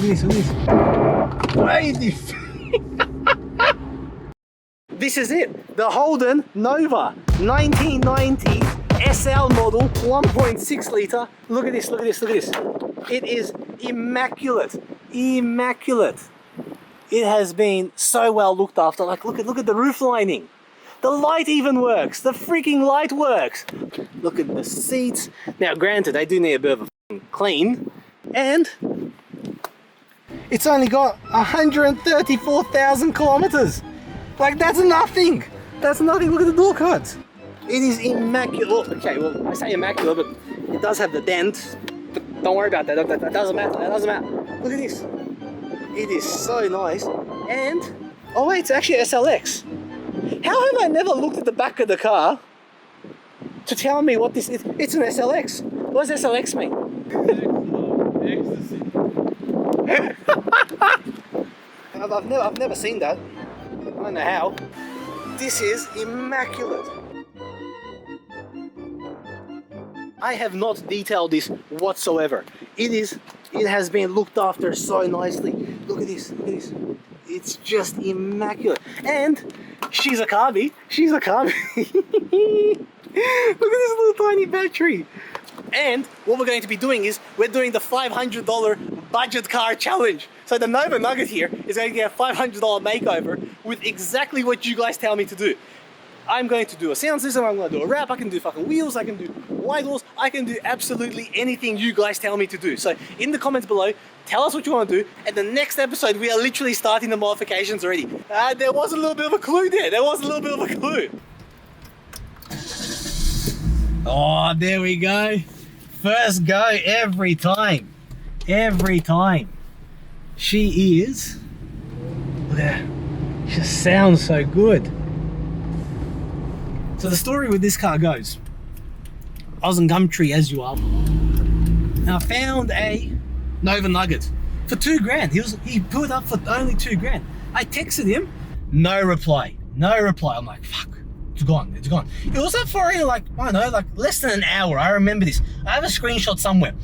this, look at this. Crazy. This is it. The Holden Nova 1990 SL model, 1.6 litre. Look at this, look at this, look at this. It is immaculate. Immaculate. It has been so well looked after. Like, look at the roof lining. The light even works. The freaking light works. Look at the seats. Now, granted, they do need a bit of a clean. And it's only got 134,000 kilometers. Like, that's nothing. That's nothing. Look at the door cards. It is immaculate. Okay, well, I say immaculate, but it does have the dent. But don't worry about that. That doesn't matter. That doesn't matter. Look at this. It is so nice. And, oh wait, it's actually SLX. How have I never looked at the back of the car to tell me what this is? It's an SLX. What does SLX mean? I've never seen that. I don't know how. This is immaculate. I have not detailed this whatsoever. It has been looked after so nicely. Look at this, look at this. It's just immaculate. And she's a carby. She's a carby. Look at this little tiny battery. And what we're going to be doing is we're doing the $500 budget car challenge. So the Nova Nugget here is going to get a $500 makeover with exactly what you guys tell me to do. I'm going to do a sound system, I'm going to do a wrap, I can do fucking wheels, I can do wide walls, I can do absolutely anything you guys tell me to do. So in the comments below, tell us what you want to do, and the next episode we are literally starting the modifications already. There was a little bit of a clue there, there was a little bit of a clue. Oh, there we go. First go every time. Every time. She is, look at her, she just sounds so good. So the story with this car goes, I was in Gumtree as you are, and I found a Nova Nugget for $2,000. He put it up for only $2,000. I texted him, no reply, no reply. I'm like, fuck, it's gone, it's gone. It was up for like, I don't know, like less than an hour. I remember this. I have a screenshot somewhere,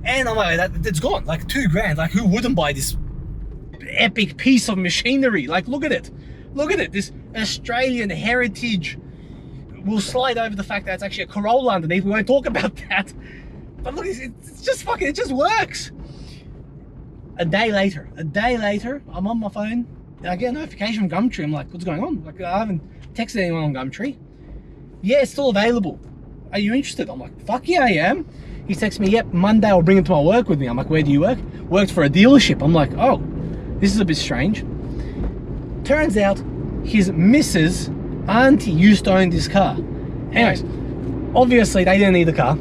and I'm like, it's gone, like $2,000. Like, who wouldn't buy this epic piece of machinery? Like, look at it, this Australian heritage. We'll slide over the fact that it's actually a Corolla underneath. We won't talk about that. But look, it's just fucking, it just works. A day later, I'm on my phone and I get a notification from Gumtree. I'm like, what's going on? Like, I haven't texted anyone on Gumtree. Yeah, it's still available. Are you interested? I'm like, fuck yeah, I am. He texts me, yep, Monday I'll bring it to my work with me. I'm like, where do you work? Worked for a dealership. I'm like, oh, this is a bit strange. Turns out his missus auntie used to own this car. Anyways, obviously they didn't need the car,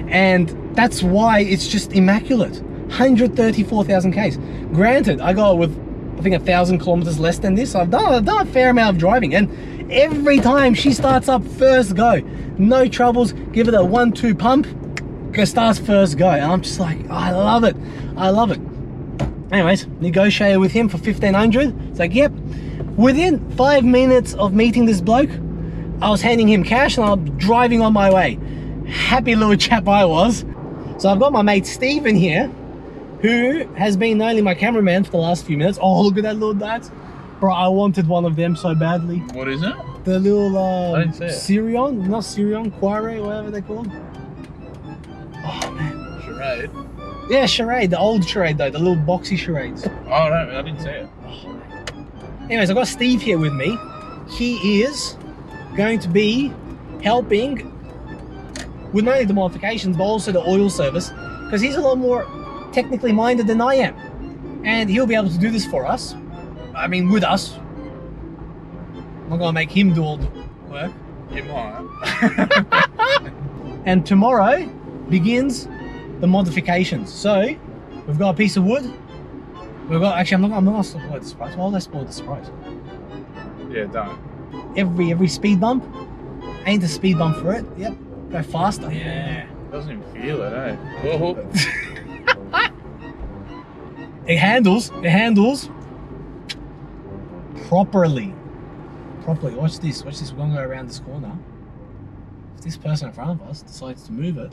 and that's why it's just immaculate. 134,000 Ks. Granted, I got it with I think 1,000 kilometers less than this. So I've done a fair amount of driving, and every time she starts up first go, no troubles. Give it a 1-2 pump, starts first go, and I'm just like, oh, I love it, I love it. Anyways, negotiated with him for 1,500. It's like, yep. Within 5 minutes of meeting this bloke, I was handing him cash and I'm driving on my way. Happy little chap I was. So I've got my mate Steven here, who has been only my cameraman for the last few minutes. Oh, look at that little dart. Bro, I wanted one of them so badly. What is it? The little I didn't see it. Sirion, not Sirion, Quare, whatever they're called. Oh man. Charade? Yeah, Charade, the old Charade though, the little boxy Charades. Oh no, I didn't see it. Oh, anyways, I've got Steve here with me. He is going to be helping with not only the modifications, but also the oil service, because he's a lot more technically minded than I am. And he'll be able to do this for us. I mean, with us. I'm not gonna make him do all the work. You might. And tomorrow begins the modifications. So, we've got a piece of wood. We've got, actually, I'm not gonna spoil the surprise. Why would I spoil the surprise? Yeah, don't. Every speed bump, ain't a speed bump for it. Yep, go faster. Yeah, doesn't even feel it, eh? Oh. It handles properly. Watch this, we're gonna go around this corner. If this person in front of us decides to move it.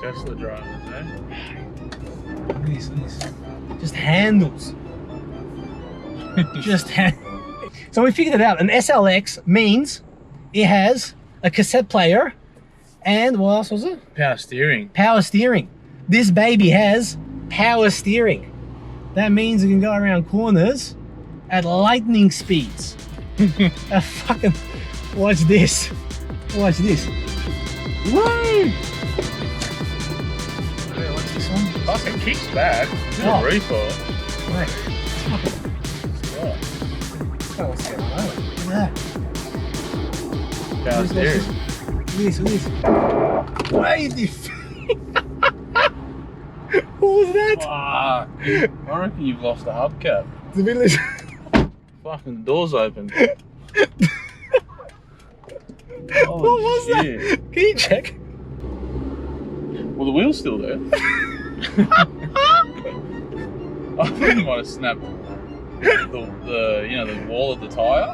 Tesla drivers, eh? Look at this. Just handles. So we figured it out. An SLX means it has a cassette player and what else was it? Power steering. Power steering. This baby has power steering. That means it can go around corners at lightning speeds. Fucking watch this. Watch this. Woo! What's this one? Fucking kicks back. Good Oh. reefer. Wait. Yeah. Oh, what's going on? Look at that. Power steering. Look at this. Wait, this. What was that? Fuck. I reckon you've lost the hubcap. The village. Fucking the door's open. What was that? Can you check? Well, the wheel's still there. I think you might have snapped the you know, the wall of the tyre.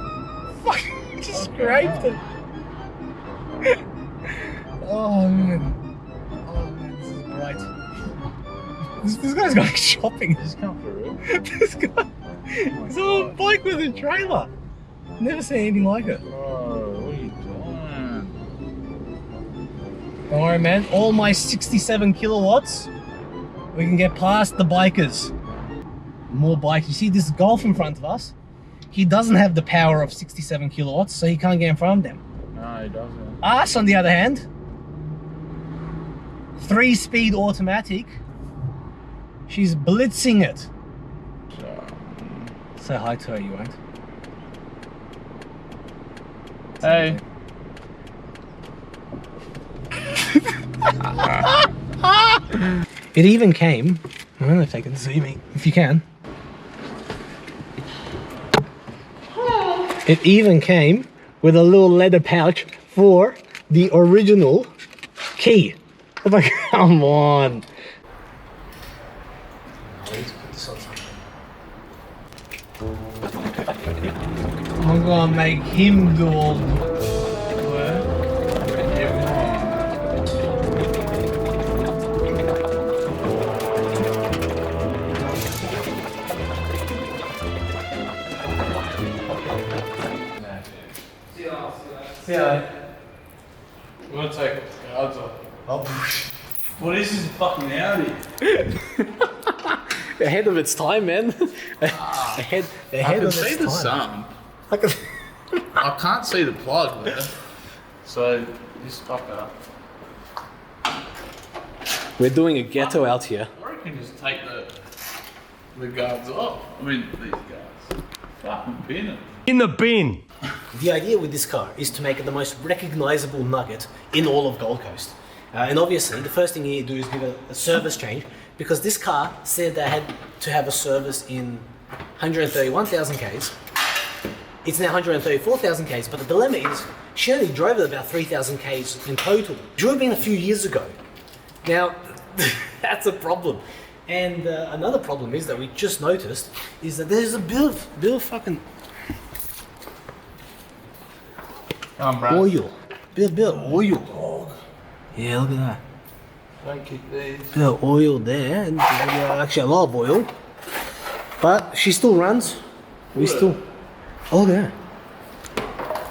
Fuck, just scraped it. Oh man. Oh man, this is bright. This guy's going shopping. Just come for real. This guy. He's on a bike with a trailer. Never seen anything like it. Bro, what are you doing? Don't worry, man. All my 67 kilowatts, we can get past the bikers. More bikes. You see this Golf in front of us? He doesn't have the power of 67 kilowatts, so he can't get in front of them. No, he doesn't. Us, on the other hand, 3-speed automatic. She's blitzing it. Say hi to her, you won't. Hey. It even came, I don't know if they can see me, if you can. It even came with a little leather pouch for the original key. I'm like, come on. I'm gonna make him do all the work. See ya. We're gonna take the cards off. Oh, What is this fucking Audi? ahead of its time, man. Ahead I of can its see the time. sun. I can... I can't see the plug there. So this fucker. We're doing a ghetto out here. I reckon just take the guards off. I mean these guards. Fucking pin it. In the bin. The idea with this car is to make it the most recognisable Nugget in all of Gold Coast. And obviously, the first thing you need to do is give it a service change, because this car said they had to have a service in 131,000 Ks. It's now 134,000 Ks, but the dilemma is she only drove it about 3,000 Ks in total. Drove it in a few years ago. Now, that's a problem. And another problem is that we just noticed is that there's a bit of fucking oil. Bit of oil. Yeah, look at that. Don't kick these. Bit of oil there, and actually a lot of oil. But she still runs. We still. Oh, look at that.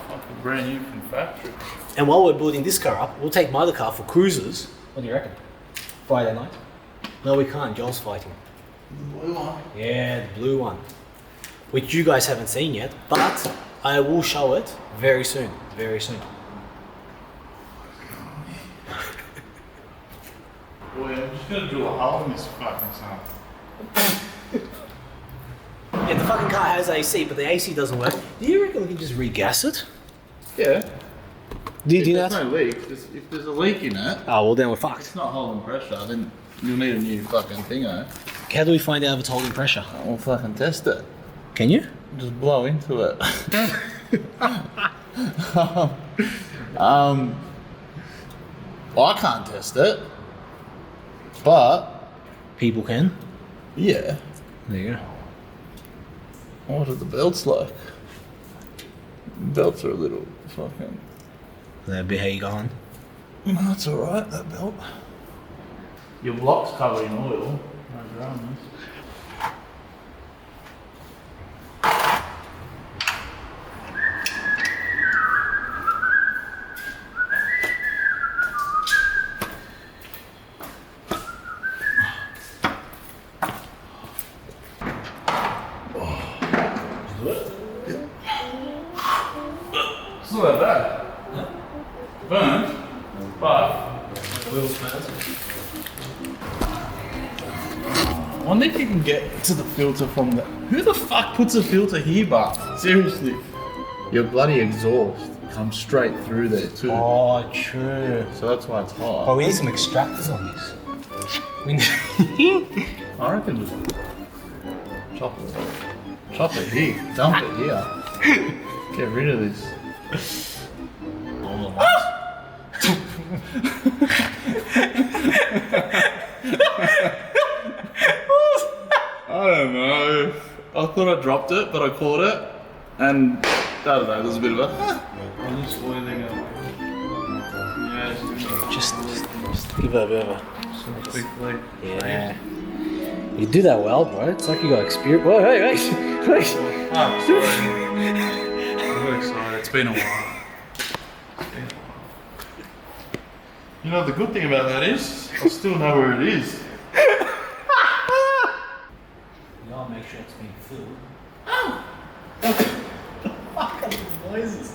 Fucking brand new from factory. And while we're building this car up, we'll take my other car for cruises. What do you reckon? Friday night? No, we can't. Joel's fighting. The blue one. Yeah, the blue one. Which you guys haven't seen yet, but I will show it very soon. Very soon. Boy, I'm just gonna drill a hole in this fucking sun. Yeah, the fucking car has AC, but the AC doesn't work. Do you reckon we can just regas it? Yeah. Do you If do there's that? no leak, if there's a leak in it, Oh, well then we're fucked. it's not holding pressure, then you'll need a new fucking thingo. How do we find out if it's holding pressure? We'll fucking test it. Can you? Just blow into it. Well, I can't test it, but People can. yeah. There you go. What are the belts like? Belts are a little fucking. That'd be how you go on. No, that's alright, that belt. Your block's covered in oil. No dramas. not that bad. Burnt, but The wheels burnt. I wonder if you can get to the filter from the. Who the fuck puts a filter here, but seriously, your bloody exhaust comes straight through there too. Oh, true. So that's why it's hot. Oh, we need some extractors on this. We need... I reckon just chop it here, dump it here. Get rid of this. All at once. I don't know. I thought I dropped it, but I caught it, and I don't know. There's a bit of a. I'm just oiling it. Yeah, Just give it a bit of a... quickly. Yeah. You do that well, bro. It's like you got experience. Whoa, wait. Oh, sorry. I'm very excited. It's been a while. You know, the good thing about that is, I still know where it is. You gotta make sure it's being filled. Fucking noises.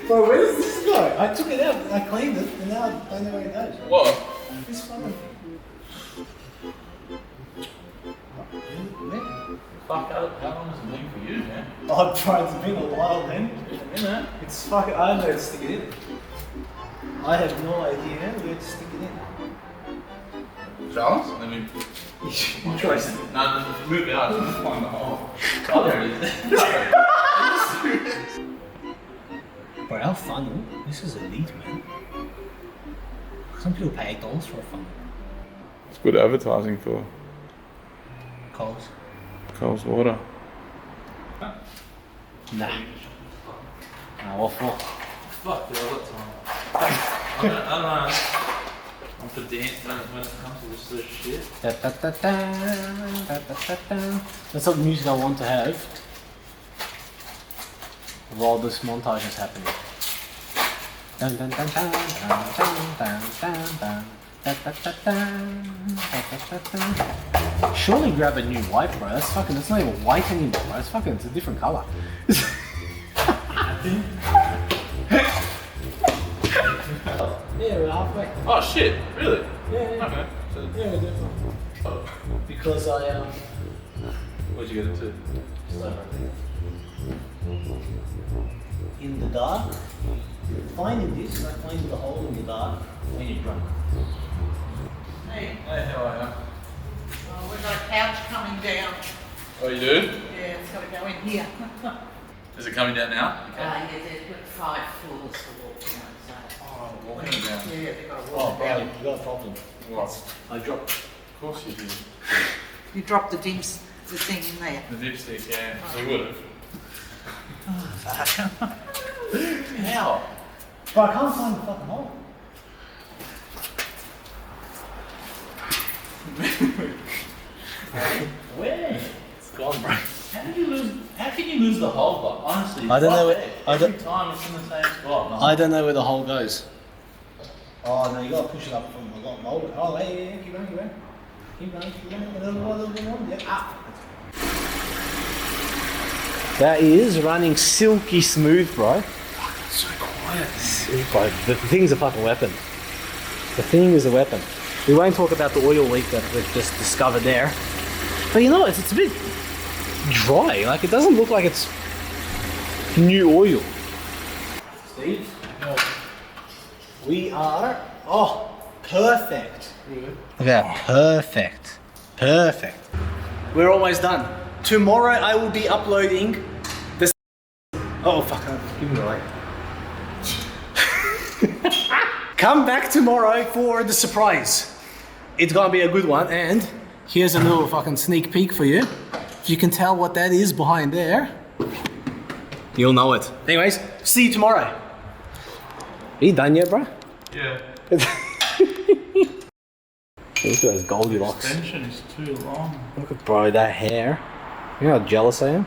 Bro, where does this go? I took it out, I cleaned it, and now I don't know where it goes. What? This fucking thing. Fuck, how long has it been for you, man? I've tried to been a while then. It's fucking, I don't know where to stick it in. I have no idea where to stick it in. Charles? Let me. Try it. No, move it out. Just find the hole. Oh, there it is. Bro, our funnel, this is elite, man. Some people pay $8 for a funnel. It's good advertising for Coles. Coles Water. Nah. What for? Fuck, dude, I've got time. I don't know. I'm for dance when it comes to this sort of shit. That's not the music I want to have while this montage is happening. Dun, dun, dun, dun, dun, dun, dun, dun, dun. Surely grab a new white, bro. That's fucking. That's not even white anymore, bro. It's fucking. It's a different color. Yeah, we're halfway. Oh shit, really? Yeah. Okay. So, Yeah, we're definitely. Because I where'd you get it to? in the dark. Finding this, like finding the hole in the dark when you're drunk. Hey, Hey, how are you? we've got a couch coming down. Oh, you do? Yeah, it's got to go in here. Is it coming down now? Yeah, there's got 5 floors to walk down. So. Oh, walking it down. Yeah, they've got to Oh, walk bro, down. you got a problem. What? I dropped. Of course you did. You dropped the thing in there. The dipstick, yeah. So you would have. How? Bro, I can't find the fucking hole. Where? It's gone, bro. How can you lose the hole, but honestly, I don't know fuck where- it. I Every don't- time it's in the same spot. No. I don't know where the hole goes. Oh no, you gotta push it up from the bottom. Oh, hey, keep going. Keep going. A little more. Yeah. Ah. That is running silky smooth, bro. It's so quiet. Bro, the thing's a fucking weapon. The thing is a weapon. We won't talk about the oil leak that we've just discovered there. But you know, it's a bit dry. Like, it doesn't look like it's new oil. Steve? We are... Oh, perfect. Really? Yeah, perfect. Perfect. We're almost done. Tomorrow I will be uploading this... Oh, fuck, I'm giving it away. Come back tomorrow for the surprise. It's gonna be a good one, and here's a little fucking sneak peek for you. If you can tell what that is behind there, you'll know it. Anyways, see you tomorrow. Are you done yet, bro? Yeah. Look at those Goldilocks. Extension is too long. Look at bro, that hair. You know how jealous I am?